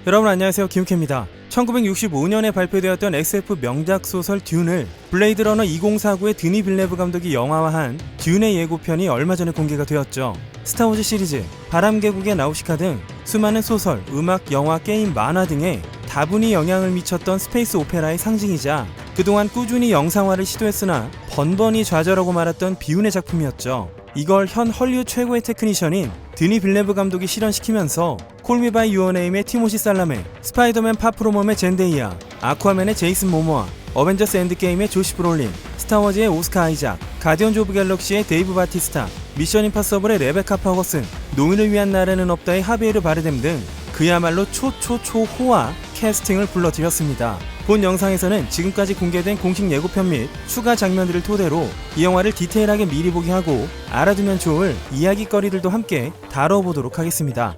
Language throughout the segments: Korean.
여러분 안녕하세요, 김우케입니다. 1965년에 발표되었던 SF 명작 소설 듄을 블레이드 러너 2049의 드니 빌레브 감독이 영화화한 듄의 예고편이 얼마 전에 공개가 되었죠. 스타워즈 시리즈, 바람계곡의 나우시카 등 수많은 소설, 음악, 영화, 게임, 만화 등에 다분히 영향을 미쳤던 스페이스 오페라의 상징이자 그동안 꾸준히 영상화를 시도했으나 번번이 좌절하고 말았던 비운의 작품이었죠. 이걸 현 헐리우드 최고의 테크니션인 드니 빌레브 감독이 실현시키면서 콜미 바이 유어 네임의 티모시 살라메, 스파이더맨 파프로멈의 젠데이아, 아쿠아맨의 제이슨 모모아, 어벤져스 엔드게임의 조시 브롤린, 스타워즈의 오스카 아이작, 가디언즈 오브 갤럭시의 데이브 바티스타, 미션 임파서블의 레베카 파거슨, 노인을 위한 나라는 없다의 하비에르 바르뎀 등 그야말로 초호화 캐스팅을 불러들였습니다. 본 영상에서는 지금까지 공개된 공식 예고편 및 추가 장면들을 토대로 이 영화를 디테일하게 미리 보게 하고 알아두면 좋을 이야기거리들도 함께 다뤄보도록 하겠습니다.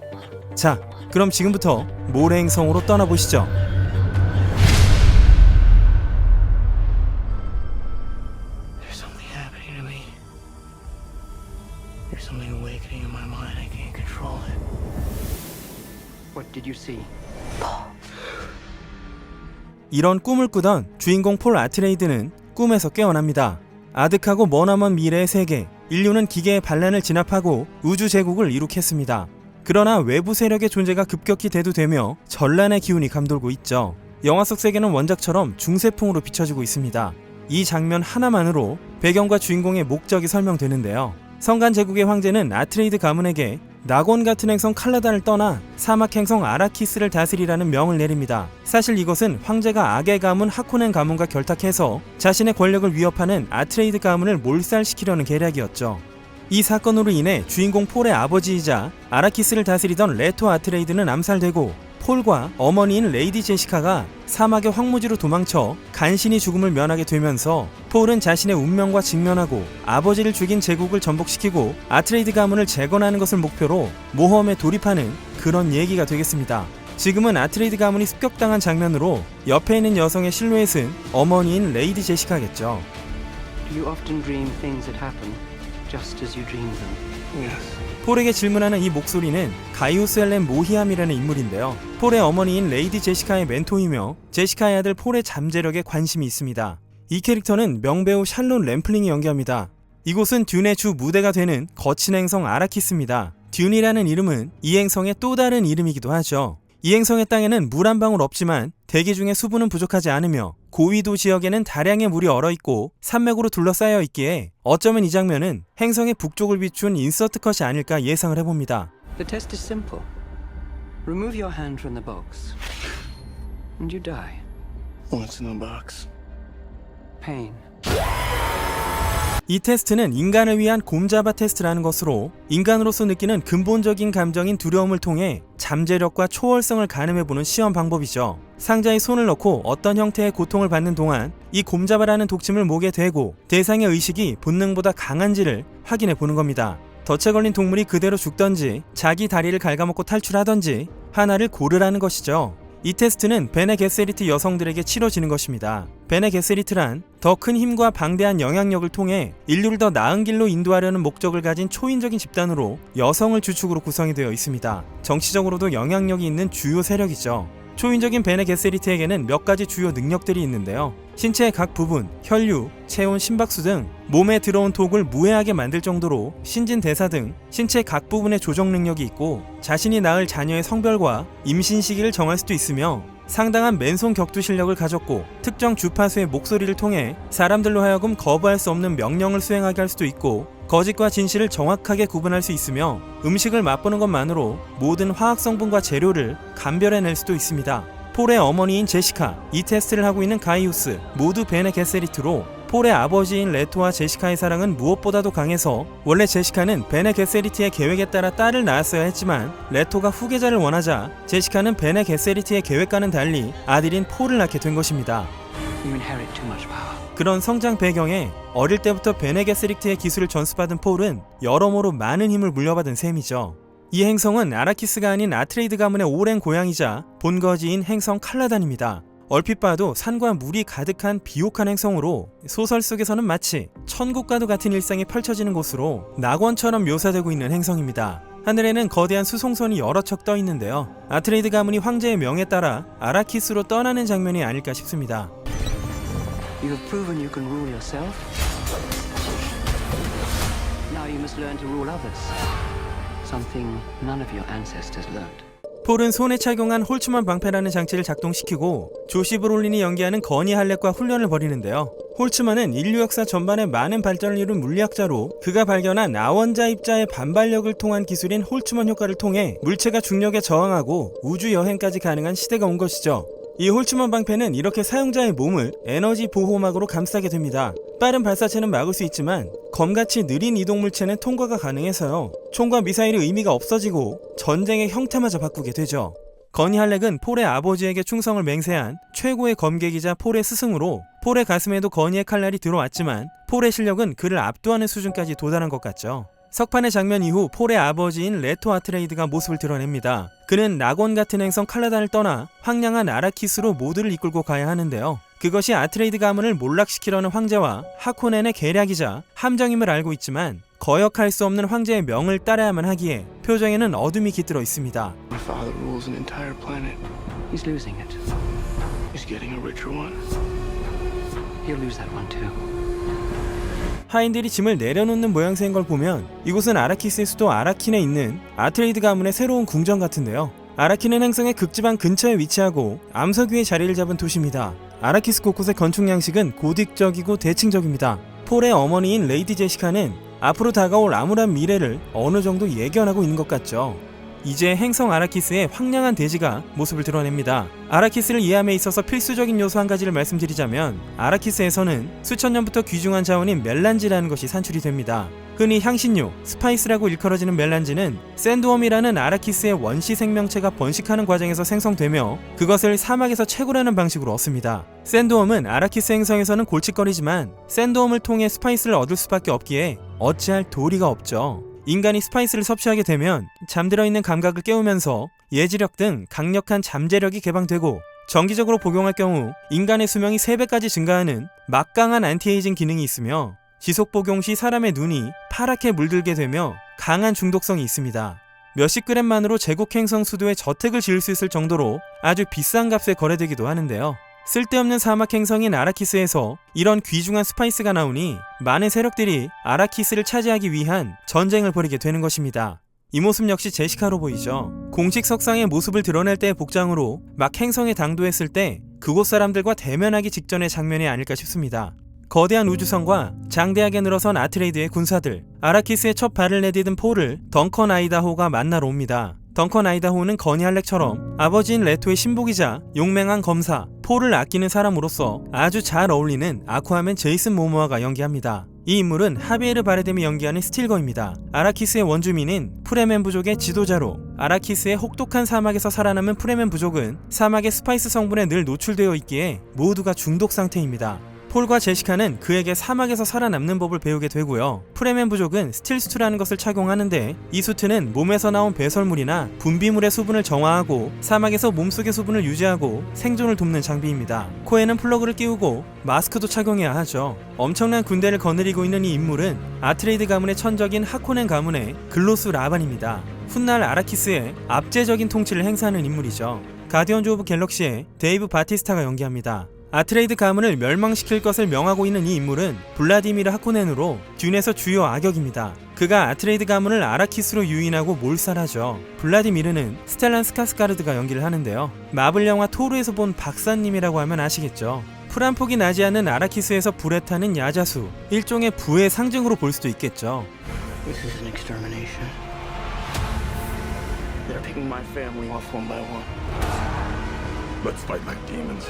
자, 그럼 지금부터 모래행성으로 떠나보시죠. There's something happening to me. There's something awakening in my mind. I can't control it. What did you see? 이런 꿈을 꾸던 주인공 폴 아트레이드는 꿈에서 깨어납니다. 아득하고 머나먼 미래의 세계, 인류는 기계의 반란을 진압하고 우주 제국을 이룩했습니다. 그러나 외부 세력의 존재가 급격히 대두되며 전란의 기운이 감돌고 있죠. 영화 속 세계는 원작처럼 중세풍으로 비춰지고 있습니다. 이 장면 하나만으로 배경과 주인공의 목적이 설명되는데요. 성간 제국의 황제는 아트레이드 가문에게 낙원 같은 행성 칼라단을 떠나 사막 행성 아라키스를 다스리라는 명을 내립니다. 사실 이것은 황제가 악의 가문 하코넨 가문과 결탁해서 자신의 권력을 위협하는 아트레이드 가문을 몰살시키려는 계략이었죠. 이 사건으로 인해 주인공 폴의 아버지이자 아라키스를 다스리던 레토 아트레이드는 암살되고 폴과 어머니인 레이디 제시카가 사막의 황무지로 도망쳐 간신히 죽음을 면하게 되면서 폴은 자신의 운명과 직면하고 아버지를 죽인 제국을 전복시키고 아트레이드 가문을 재건하는 것을 목표로 모험에 돌입하는 그런 얘기가 되겠습니다. 지금은 아트레이드 가문이 습격당한 장면으로 옆에 있는 여성의 실루엣은 어머니인 레이디 제시카겠죠. Do you often dream things that happen just as you dream them? Yes. 폴에게 질문하는 이 목소리는 가이우스 헬렌 모히암이라는 인물인데요. 폴의 어머니인 레이디 제시카의 멘토이며 제시카의 아들 폴의 잠재력에 관심이 있습니다. 이 캐릭터는 명배우 샬론 램플링이 연기합니다. 이곳은 듄의 주 무대가 되는 거친 행성 아라키스입니다. 듄이라는 이름은 이 행성의 또 다른 이름이기도 하죠. 이 행성의 땅에는 물 한 방울 없지만 대기 중에 수분은 부족하지 않으며 고위도 지역에는 다량의 물이 얼어있고 산맥으로 둘러싸여 있기에 어쩌면 이 장면은 행성의 북쪽을 비춘 인서트 컷이 아닐까 예상을 해봅니다. The test is simple. Remove your hand from the box, and you die. What's in the box? Pain. 이 테스트는 인간을 위한 곰자바 테스트라는 것으로 인간으로서 느끼는 근본적인 감정인 두려움을 통해 잠재력과 초월성을 가늠해보는 시험 방법이죠. 상자에 손을 넣고 어떤 형태의 고통을 받는 동안 이 곰자바라는 독침을 목에 대고 대상의 의식이 본능보다 강한지를 확인해보는 겁니다. 덫에 걸린 동물이 그대로 죽던지 자기 다리를 갉아먹고 탈출하던지 하나를 고르라는 것이죠. 이 테스트는 베네 게세리트 여성들에게 치러지는 것입니다. 베네 게세리트란 더 큰 힘과 방대한 영향력을 통해 인류를 더 나은 길로 인도하려는 목적을 가진 초인적인 집단으로 여성을 주축으로 구성이 되어 있습니다. 정치적으로도 영향력이 있는 주요 세력이죠. 초인적인 베네 게세리트에게는 몇 가지 주요 능력들이 있는데요. 신체의 각 부분, 혈류, 체온, 심박수 등 몸에 들어온 독을 무해하게 만들 정도로 신진대사 등 신체 각 부분의 조정 능력이 있고 자신이 낳을 자녀의 성별과 임신 시기를 정할 수도 있으며 상당한 맨손 격투 실력을 가졌고 특정 주파수의 목소리를 통해 사람들로 하여금 거부할 수 없는 명령을 수행하게 할 수도 있고 거짓과 진실을 정확하게 구분할 수 있으며 음식을 맛보는 것만으로 모든 화학 성분과 재료를 감별해낼 수도 있습니다. 폴의 어머니인 제시카, 이 테스트를 하고 있는 가이우스, 모두 베네 게세리트로 폴의 아버지인 레토와 제시카의 사랑은 무엇보다도 강해서 원래 제시카는 베네 게세리트의 계획에 따라 딸을 낳았어야 했지만 레토가 후계자를 원하자 제시카는 베네 게세리트의 계획과는 달리 아들인 폴을 낳게 된 것입니다. You inherit too much power. 그런 성장 배경에 어릴 때부터 베네 게세리트의 기술을 전수받은 폴은 여러모로 많은 힘을 물려받은 셈이죠. 이 행성은 아라키스가 아닌 아트레이드 가문의 오랜 고향이자 본거지인 행성 칼라단입니다. 얼핏 봐도 산과 물이 가득한 비옥한 행성으로 소설 속에서는 마치 천국과도 같은 일상이 펼쳐지는 곳으로 낙원처럼 묘사되고 있는 행성입니다. 하늘에는 거대한 수송선이 여러 척 떠 있는데요. 아트레이드 가문이 황제의 명에 따라 아라키스로 떠나는 장면이 아닐까 싶습니다. You have proven you can rule yourself. Now you must learn to rule others. Something none of your ancestors learned. 폴은 손에 착용한 홀츠만 방패라는 장치를 작동시키고 조시 브롤린이 연기하는 거니 할렛과 훈련을 벌이는데요. 홀츠만은 인류 역사 전반에 많은 발전을 이룬 물리학자로 그가 발견한 아원자 입자의 반발력을 통한 기술인 홀츠만 효과를 통해 물체가 중력에 저항하고 우주 여행까지 가능한 시대가 온 것이죠. 이 홀츠만 방패는 이렇게 사용자의 몸을 에너지 보호막으로 감싸게 됩니다. 빠른 발사체는 막을 수 있지만 검같이 느린 이동 물체는 통과가 가능해서요. 총과 미사일의 의미가 없어지고 전쟁의 형태마저 바꾸게 되죠. 거니 할렉은 폴의 아버지에게 충성을 맹세한 최고의 검객이자 폴의 스승으로 폴의 가슴에도 거니의 칼날이 들어왔지만 폴의 실력은 그를 압도하는 수준까지 도달한 것 같죠. 석판의 장면 이후 폴의 아버지인 레토 아트레이드가 모습을 드러냅니다. 그는 낙원 같은 행성 칼라단을 떠나 황량한 아라키스로 모두를 이끌고 가야 하는데요. 그것이 아트레이드 가문을 몰락시키려는 황제와 하코넨의 계략이자 함정임을 알고 있지만 거역할 수 없는 황제의 명을 따라야만 하기에 표정에는 어둠이 깃들어 있습니다. My father rules an entire planet. He's losing it. He's getting a richer one. He'll lose that one too. 하인들이 짐을 내려놓는 모양새인 걸 보면 이곳은 아라키스의 수도 아라킨에 있는 아트레이드 가문의 새로운 궁전 같은데요. 아라킨은 행성의 극지방 근처에 위치하고 암석 위에 자리를 잡은 도시입니다. 아라키스 곳곳의 건축 양식은 고딕적이고 대칭적입니다. 폴의 어머니인 레이디 제시카는 앞으로 다가올 암울한 미래를 어느 정도 예견하고 있는 것 같죠. 이제 행성 아라키스의 황량한 대지가 모습을 드러냅니다. 아라키스를 이해함에 있어서 필수적인 요소 한 가지를 말씀드리자면 아라키스에서는 수천 년부터 귀중한 자원인 멜란지라는 것이 산출이 됩니다. 흔히 향신료, 스파이스라고 일컬어지는 멜란지는 샌드웜이라는 아라키스의 원시 생명체가 번식하는 과정에서 생성되며 그것을 사막에서 채굴하는 방식으로 얻습니다. 샌드웜은 아라키스 행성에서는 골칫거리지만 샌드웜을 통해 스파이스를 얻을 수밖에 없기에 어찌할 도리가 없죠. 인간이 스파이스를 섭취하게 되면 잠들어 있는 감각을 깨우면서 예지력 등 강력한 잠재력이 개방되고 정기적으로 복용할 경우 인간의 수명이 3배까지 증가하는 막강한 안티에이징 기능이 있으며 지속 복용 시 사람의 눈이 파랗게 물들게 되며 강한 중독성이 있습니다. 몇십 그램만으로 제국 행성 수도에 저택을 지을 수 있을 정도로 아주 비싼 값에 거래되기도 하는데요. 쓸데없는 사막 행성인 아라키스에서 이런 귀중한 스파이스가 나오니 많은 세력들이 아라키스를 차지하기 위한 전쟁을 벌이게 되는 것입니다. 이 모습 역시 제시카로 보이죠. 공식 석상의 모습을 드러낼 때의 복장으로 막 행성에 당도했을 때 그곳 사람들과 대면하기 직전의 장면이 아닐까 싶습니다. 거대한 우주선과 장대하게 늘어선 아트레이드의 군사들, 아라키스의 첫 발을 내디딘 폴을 덩컨 아이다호가 만나러 옵니다. 덩컨 아이다호는 거니 할렉처럼 아버지인 레토의 신복이자 용맹한 검사, 폴을 아끼는 사람으로서 아주 잘 어울리는 아쿠아맨 제이슨 모모아가 연기합니다. 이 인물은 하비에르 바르뎀이 연기하는 스틸거입니다. 아라키스의 원주민인 프레멘 부족의 지도자로 아라키스의 혹독한 사막에서 살아남은 프레멘 부족은 사막의 스파이스 성분에 늘 노출되어 있기에 모두가 중독 상태입니다. 폴과 제시카는 그에게 사막에서 살아남는 법을 배우게 되고요. 프레멘 부족은 스틸수트라는 것을 착용하는데 이 수트는 몸에서 나온 배설물이나 분비물의 수분을 정화하고 사막에서 몸속의 수분을 유지하고 생존을 돕는 장비입니다. 코에는 플러그를 끼우고 마스크도 착용해야 하죠. 엄청난 군대를 거느리고 있는 이 인물은 아트레이드 가문의 천적인 하코넨 가문의 글로스 라반입니다. 훗날 아라키스의 압제적인 통치를 행사하는 인물이죠. 가디언즈 오브 갤럭시의 데이브 바티스타가 연기합니다. 아트레이드 가문을 멸망시킬 것을 명하고 있는 이 인물은 블라디미르 하코넨으로 듄에서 주요 악역입니다. 그가 아트레이드 가문을 아라키스로 유인하고 몰살하죠. 블라디미르는 스텔란 스카스가르드가 연기를 하는데요. 마블 영화 토르에서 본 박사님이라고 하면 아시겠죠. 풀 한 폭이 나지 않는 아라키스에서 불에 타는 야자수, 일종의 부의 상징으로 볼 수도 있겠죠. This is an extermination. They're picking my family off one by one. Let's fight like demons.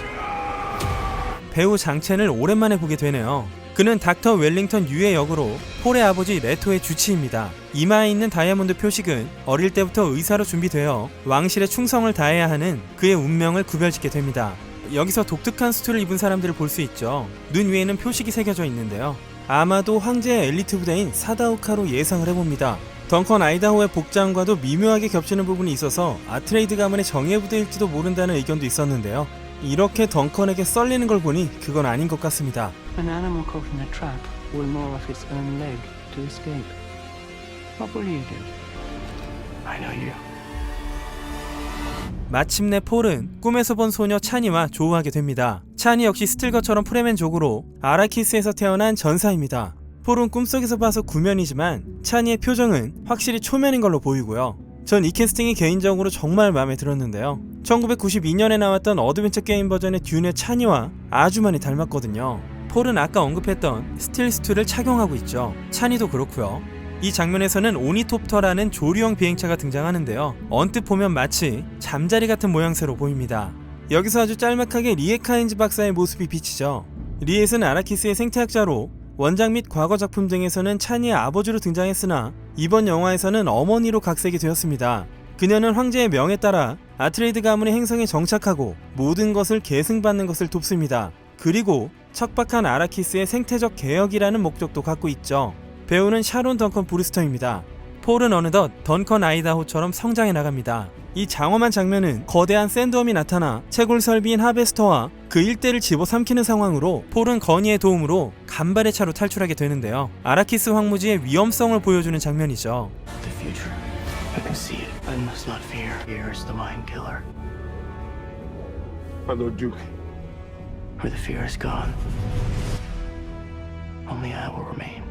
배우 장첸을 오랜만에 보게 되네요. 그는 닥터 웰링턴 유의 역으로 폴의 아버지 레토의 주치입니다. 이마에 있는 다이아몬드 표식은 어릴 때부터 의사로 준비되어 왕실에 충성을 다해야 하는 그의 운명을 구별짓게 됩니다. 여기서 독특한 수트를 입은 사람들을 볼 수 있죠. 눈 위에는 표식이 새겨져 있는데요. 아마도 황제의 엘리트 부대인 사다우카로 예상을 해봅니다. 덩컨 아이다호의 복장과도 미묘하게 겹치는 부분이 있어서 아트레이드 가문의 정예 부대일지도 모른다는 의견도 있었는데요. 이렇게 덩컨에게 썰리는 걸 보니 그건 아닌 것 같습니다. An animal caught in a trap will gnaw off its own leg to escape. What will you do? I know you. 마침내 폴은 꿈에서 본 소녀 차니와 조우하게 됩니다. 차니 역시 스틸거처럼 프레맨족으로 아라키스에서 태어난 전사입니다. 폴은 꿈속에서 봐서 구면이지만 차니의 표정은 확실히 초면인 걸로 보이고요. 전 이 캐스팅이 개인적으로 정말 마음에 들었는데요. 1992년에 나왔던 어드벤처 게임 버전의 듄의 차니와 아주 많이 닮았거든요. 폴은 아까 언급했던 스틸스투를 착용하고 있죠. 차니도 그렇고요. 이 장면에서는 오니톱터라는 조류형 비행차가 등장하는데요. 언뜻 보면 마치 잠자리 같은 모양새로 보입니다. 여기서 아주 짤막하게 리엣 카인즈 박사의 모습이 비치죠. 리엣은 아라키스의 생태학자로 원작 및 과거 작품 등에서는 차니의 아버지로 등장했으나 이번 영화에서는 어머니로 각색이 되었습니다. 그녀는 황제의 명에 따라 아트레이드 가문의 행성에 정착하고 모든 것을 계승받는 것을 돕습니다. 그리고 척박한 아라키스의 생태적 개혁이라는 목적도 갖고 있죠. 배우는 샤론 던컨 브루스터입니다. 폴은 어느덧 던컨 아이다호처럼 성장해 나갑니다. 이 장엄한 장면은 거대한 샌드웜이 나타나 채굴 설비인 하베스터와 그 일대를 집어삼키는 상황으로 폴은 건이의 도움으로 간발의 차로 탈출하게 되는데요. 아라키스 황무지의 위험성을 보여주는 장면이죠. The future. I can see it. I must not fear. Fear is the mind killer. My Lord Duke. Where the fear is gone, only I will remain.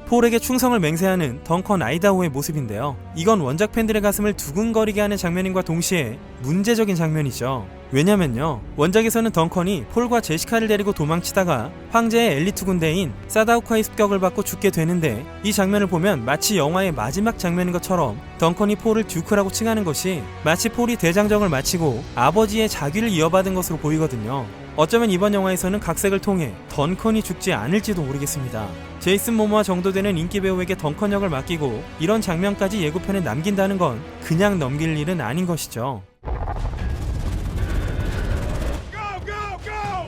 폴에게 충성을 맹세하는 던컨 아이다호의 모습인데요. 이건 원작 팬들의 가슴을 두근거리게 하는 장면인과 동시에 문제적인 장면이죠. 왜냐면요, 원작에서는 던컨이 폴과 제시카를 데리고 도망치다가 황제의 엘리트 군대인 사다우카의 습격을 받고 죽게 되는데, 이 장면을 보면 마치 영화의 마지막 장면인 것처럼 던컨이 폴을 듀크라고 칭하는 것이 마치 폴이 대장정을 마치고 아버지의 자귀를 이어받은 것으로 보이거든요. 어쩌면 이번 영화에서는 각색을 통해 던컨이 죽지 않을지도 모르겠습니다. 제이슨 모모아 정도 되는 인기 배우에게 던컨 역을 맡기고 이런 장면까지 예고편에 남긴다는 건 그냥 넘길 일은 아닌 것이죠.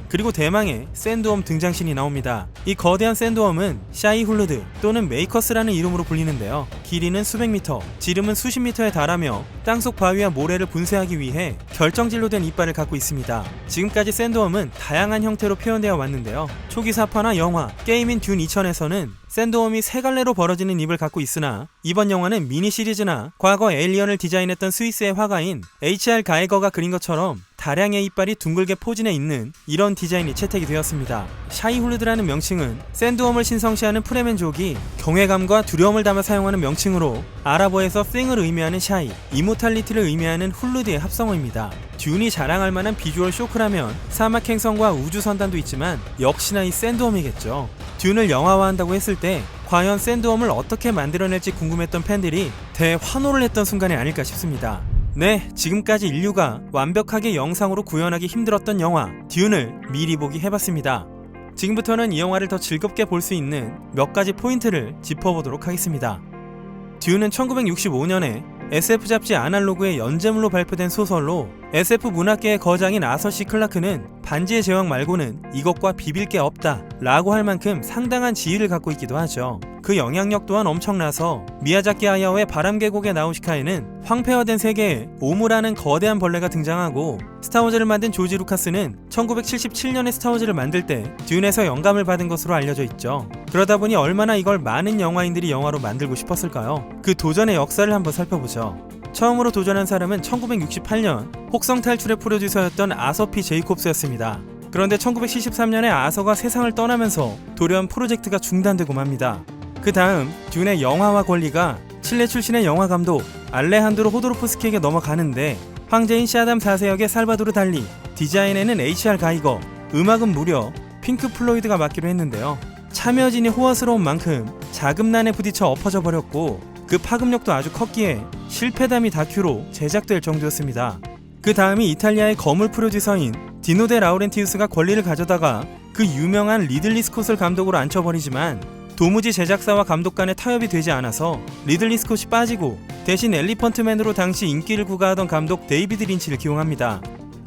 그리고 대망의 샌드웜 등장신이 나옵니다. 이 거대한 샌드웜은 샤이 훌루드 또는 메이커스라는 이름으로 불리는데요. 길이는 수백 미터, 지름은 수십 미터에 달하며 땅속 바위와 모래를 분쇄하기 위해 결정질로 된 이빨을 갖고 있습니다. 지금까지 샌드웜은 다양한 형태로 표현되어 왔는데요. 초기 사파나 영화, 게임인 듄 2000에서는 샌드웜이 세 갈래로 벌어지는 입을 갖고 있으나 이번 영화는 미니 시리즈나 과거 에일리언을 디자인했던 스위스의 화가인 H.R. 가이거가 그린 것처럼 다량의 이빨이 둥글게 포진해 있는 이런 디자인이 채택이 되었습니다. 샤이 훌루드라는 명칭은 샌드웜을 신성시하는 프레맨족이 경외감과 두려움을 담아 사용하는 명칭으로 아랍어에서 thing을 의미하는 샤이, 이모탈리티를 의미하는 훌루드의 합성어입니다. 듄이 자랑할 만한 비주얼 쇼크라면 사막 행성과 우주선단도 있지만 역시나 이 샌드웜이겠죠. 듄을 영화화한다고 했을 때 과연 샌드웜을 어떻게 만들어낼지 궁금했던 팬들이 대환호를 했던 순간이 아닐까 싶습니다. 네, 지금까지 인류가 완벽하게 영상으로 구현하기 힘들었던 영화 듄을 미리 보기 해봤습니다. 지금부터는 이 영화를 더 즐겁게 볼 수 있는 몇 가지 포인트를 짚어보도록 하겠습니다. 듄은 1965년에 SF 잡지 아날로그의 연재물로 발표된 소설로 SF 문학계의 거장인 아서 C 클라크는 반지의 제왕 말고는 이것과 비빌 게 없다 라고 할 만큼 상당한 지위를 갖고 있기도 하죠. 그 영향력 또한 엄청나서 미야자키 하야오의 바람계곡의 나우시카에는 황폐화된 세계에 오무라는 거대한 벌레가 등장하고, 스타워즈를 만든 조지 루카스는 1977년에 스타워즈를 만들 때 듄에서 영감을 받은 것으로 알려져 있죠. 그러다 보니 얼마나 이걸 많은 영화인들이 영화로 만들고 싶었을까요? 그 도전의 역사를 한번 살펴보죠. 처음으로 도전한 사람은 1968년 혹성 탈출의 프로듀서였던 아서 P 제이콥스였습니다. 그런데 1973년에 아서가 세상을 떠나면서 돌연 프로젝트가 중단되고 맙니다. 그 다음 듄의 영화화 권리가 칠레 출신의 영화 감독 알레한드로 호도로프스키에게 넘어가는데, 황제인 샤담 4세 역의 살바도르 달리, 디자인에는 H.R. 가이거, 음악은 무려 핑크 플로이드가 맡기로 했는데요. 참여진이 호화스러운 만큼 자금난에 부딪혀 엎어져 버렸고, 그 파급력도 아주 컸기에 실패담이 다큐로 제작될 정도였습니다. 그 다음이 이탈리아의 거물 프로듀서인 디노 데 라우렌티우스가 권리를 가져다가 그 유명한 리들리 스콧을 감독으로 앉혀버리지만 도무지 제작사와 감독 간의 타협이 되지 않아서 리들리 스콧이 빠지고 대신 엘리펀트맨으로 당시 인기를 구가하던 감독 데이비드 린치를 기용합니다.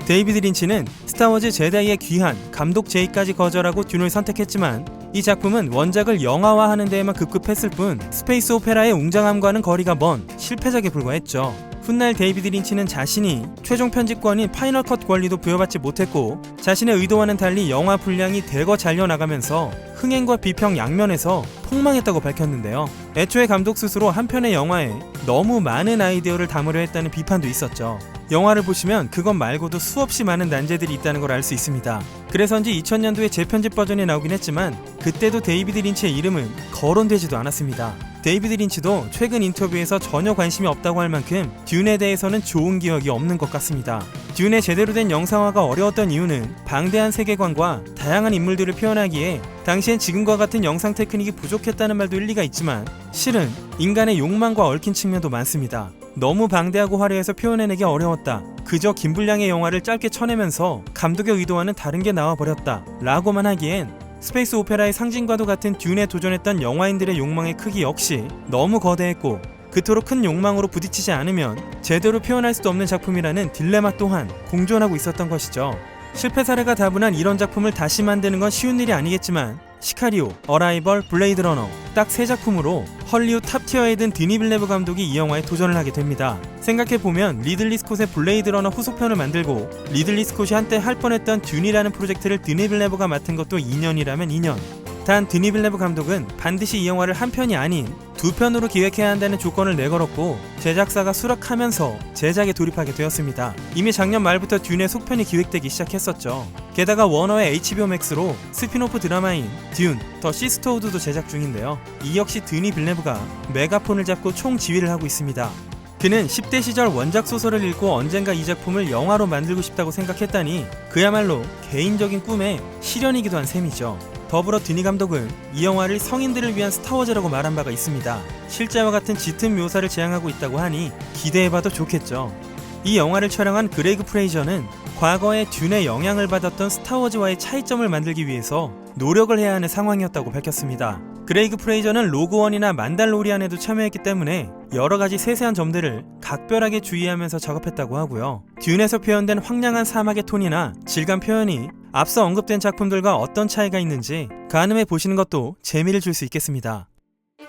데이비드 린치는 스타워즈 제다이의 귀한 감독 제의까지 거절하고 듄을 선택했지만 이 작품은 원작을 영화화하는 데에만 급급했을 뿐 스페이스 오페라의 웅장함과는 거리가 먼 실패작에 불과했죠. 훗날 데이비드 린치는 자신이 최종 편집권인 파이널 컷 권리도 부여받지 못했고 자신의 의도와는 달리 영화 분량이 대거 잘려나가면서 흥행과 비평 양면에서 폭망했다고 밝혔는데요. 애초에 감독 스스로 한 편의 영화에 너무 많은 아이디어를 담으려 했다는 비판도 있었죠. 영화를 보시면 그것 말고도 수없이 많은 난제들이 있다는 걸 알 수 있습니다. 그래서인지 2000년도에 재편집 버전이 나오긴 했지만 그때도 데이비드 린치의 이름은 거론되지도 않았습니다. 데이비드 린치도 최근 인터뷰에서 전혀 관심이 없다고 할 만큼 듄에 대해서는 좋은 기억이 없는 것 같습니다. 듄의 제대로 된 영상화가 어려웠던 이유는 방대한 세계관과 다양한 인물들을 표현하기에 당시엔 지금과 같은 영상 테크닉이 부족했다는 말도 일리가 있지만 실은 인간의 욕망과 얽힌 측면도 많습니다. 너무 방대하고 화려해서 표현해내기 어려웠다. 그저 긴 분량의 영화를 짧게 쳐내면서 감독의 의도와는 다른 게 나와버렸다 라고만 하기엔 스페이스 오페라의 상징과도 같은 듄에 도전했던 영화인들의 욕망의 크기 역시 너무 거대했고 그토록 큰 욕망으로 부딪히지 않으면 제대로 표현할 수도 없는 작품이라는 딜레마 또한 공존하고 있었던 것이죠. 실패 사례가 다분한 이런 작품을 다시 만드는 건 쉬운 일이 아니겠지만 시카리오, 어라이벌, 블레이드 러너 딱 3작품으로 헐리우드 탑티어에 든 드니 빌레브 감독이 이 영화에 도전을 하게 됩니다. 생각해보면 리들리 스콧의 블레이드 러너 후속편을 만들고 리들리 스콧이 한때 할 뻔했던 듄이라는 프로젝트를 드니 빌레브가 맡은 것도 2년이라면 2년. 단 드니 빌레브 감독은 반드시 이 영화를 한 편이 아닌 2편으로 기획해야 한다는 조건을 내걸었고 제작사가 수락하면서 제작에 돌입하게 되었습니다. 이미 작년 말부터 듄의 속편이 기획되기 시작했었죠. 게다가 워너의 HBO 맥스로 스피노프 드라마인 듄, 더 시스터우드도 제작 중인데요. 이 역시 드니 빌레브가 메가폰을 잡고 총지휘를 하고 있습니다. 그는 10대 시절 원작 소설을 읽고 언젠가 이 작품을 영화로 만들고 싶다고 생각했다니 그야말로 개인적인 꿈의 실현이기도 한 셈이죠. 더불어 드니 감독은 이 영화를 성인들을 위한 스타워즈라고 말한 바가 있습니다. 실제와 같은 짙은 묘사를 지향하고 있다고 하니 기대해봐도 좋겠죠. 이 영화를 촬영한 그레이그 프레이저는 과거에 듄의 영향을 받았던 스타워즈와의 차이점을 만들기 위해서 노력을 해야 하는 상황이었다고 밝혔습니다. 그레이그 프레이저는 로그원이나 만달로리안에도 참여했기 때문에 여러가지 세세한 점들을 각별하게 주의하면서 작업했다고 하고요. 듄에서 표현된 황량한 사막의 톤이나 질감 표현이 앞서 언급된 작품들과 어떤 차이가 있는지 가늠해 보시는 것도 재미를 줄 수 있겠습니다.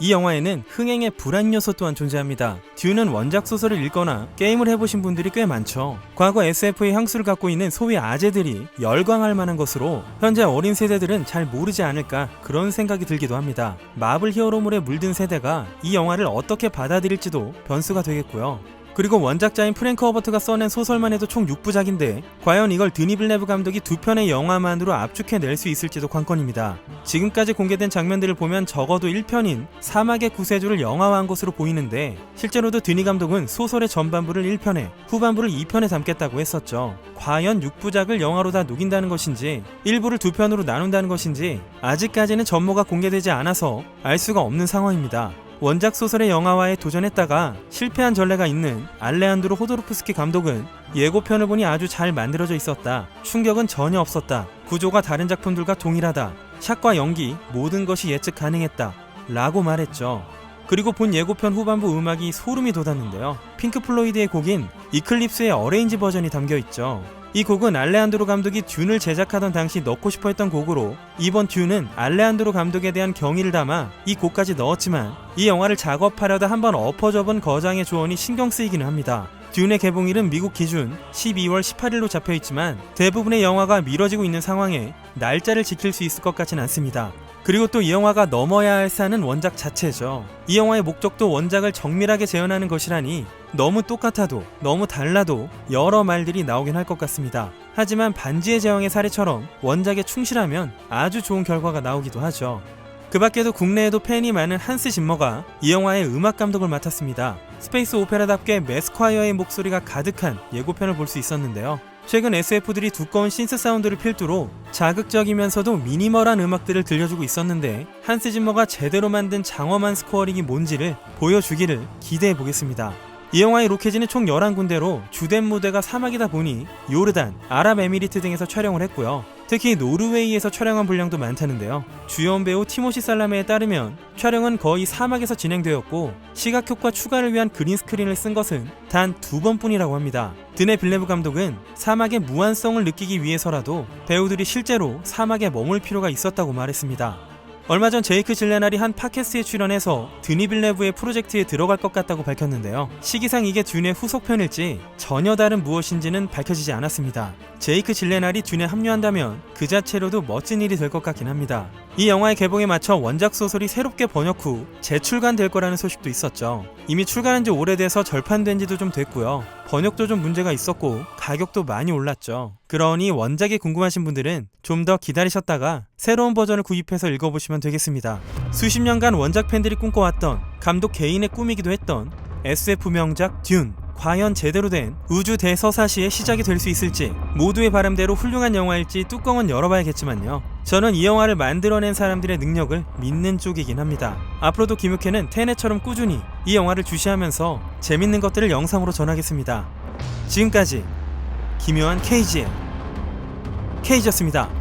이 영화에는 흥행의 불안 요소 또한 존재합니다. 듄은 원작 소설을 읽거나 게임을 해보신 분들이 꽤 많죠. 과거 SF의 향수를 갖고 있는 소위 아재들이 열광할 만한 것으로 현재 어린 세대들은 잘 모르지 않을까 그런 생각이 들기도 합니다. 마블 히어로물에 물든 세대가 이 영화를 어떻게 받아들일지도 변수가 되겠고요. 그리고 원작자인 프랭크 허버트가 써낸 소설만 해도 총 6부작인데 과연 이걸 드니 빌레브 감독이 2편의 영화만으로 압축해낼 수 있을지도 관건입니다. 지금까지 공개된 장면들을 보면 적어도 1편인 사막의 구세주를 영화화한 것으로 보이는데 실제로도 드니 감독은 소설의 전반부를 1편에 후반부를 2편에 담겠다고 했었죠. 과연 6부작을 영화로 다 녹인다는 것인지 일부를 2편으로 나눈다는 것인지 아직까지는 전모가 공개되지 않아서 알 수가 없는 상황입니다. 원작 소설의 영화화에 도전했다가 실패한 전례가 있는 알레한드로 호도르프스키 감독은 예고편을 보니 아주 잘 만들어져 있었다. 충격은 전혀 없었다. 구조가 다른 작품들과 동일하다. 샷과 연기 모든 것이 예측 가능했다. 라고 말했죠. 그리고 본 예고편 후반부 음악이 소름이 돋았는데요. 핑크 플로이드의 곡인 이클립스의 어레인지 버전이 담겨있죠. 이 곡은 알레한드로 감독이 듄을 제작하던 당시 넣고 싶어 했던 곡으로 이번 듄은 알레한드로 감독에 대한 경의를 담아 이 곡까지 넣었지만 이 영화를 작업하려다 한번 엎어져본 거장의 조언이 신경 쓰이기는 합니다. 듄의 개봉일은 미국 기준 12월 18일로 잡혀있지만 대부분의 영화가 미뤄지고 있는 상황에 날짜를 지킬 수 있을 것 같진 않습니다. 그리고 또 이 영화가 넘어야 할 산은 원작 자체죠. 이 영화의 목적도 원작을 정밀하게 재현하는 것이라니 너무 똑같아도 너무 달라도 여러 말들이 나오긴 할 것 같습니다. 하지만 반지의 제왕의 사례처럼 원작에 충실하면 아주 좋은 결과가 나오기도 하죠. 그 밖에도 국내에도 팬이 많은 한스 짐머가 이 영화의 음악 감독을 맡았습니다. 스페이스 오페라답게 매스콰이어의 목소리가 가득한 예고편을 볼 수 있었는데요. 최근 SF들이 두꺼운 신스 사운드를 필두로 자극적이면서도 미니멀한 음악들을 들려주고 있었는데 한스 짐머가 제대로 만든 장엄한 스코어링이 뭔지를 보여주기를 기대해보겠습니다. 이 영화의 로케지는 총 11군데로 주된 무대가 사막이다 보니 요르단, 아랍에미리트 등에서 촬영을 했고요. 특히 노르웨이에서 촬영한 분량도 많다는데요. 주연 배우 티모시 살라메에 따르면 촬영은 거의 사막에서 진행되었고 시각효과 추가를 위한 그린스크린을 쓴 것은 단 2번뿐이라고 합니다. 드네 빌레브 감독은 사막의 무한성을 느끼기 위해서라도 배우들이 실제로 사막에 머물 필요가 있었다고 말했습니다. 얼마 전 제이크 질레날이 한 팟캐스트에 출연해서 드니 빌레브의 프로젝트에 들어갈 것 같다고 밝혔는데요. 시기상 이게 듄의 후속편일지 전혀 다른 무엇인지는 밝혀지지 않았습니다. 제이크 질레날이 듄에 합류한다면 그 자체로도 멋진 일이 될 것 같긴 합니다. 이 영화의 개봉에 맞춰 원작 소설이 새롭게 번역 후 재출간될 거라는 소식도 있었죠. 이미 출간한 지 오래돼서 절판된 지도 좀 됐고요. 번역도 좀 문제가 있었고 가격도 많이 올랐죠. 그러니 원작이 궁금하신 분들은 좀 더 기다리셨다가 새로운 버전을 구입해서 읽어보시면 되겠습니다. 수십 년간 원작 팬들이 꿈꿔왔던 감독 개인의 꿈이기도 했던 SF 명작 듄. 과연 제대로 된 우주 대서사시의 시작이 될 수 있을지, 모두의 바람대로 훌륭한 영화일지 뚜껑은 열어봐야겠지만요. 저는 이 영화를 만들어낸 사람들의 능력을 믿는 쪽이긴 합니다. 앞으로도 김육회는 테넷처럼 꾸준히 이 영화를 주시하면서 재밌는 것들을 영상으로 전하겠습니다. 지금까지 기묘한 KG의 KG였습니다.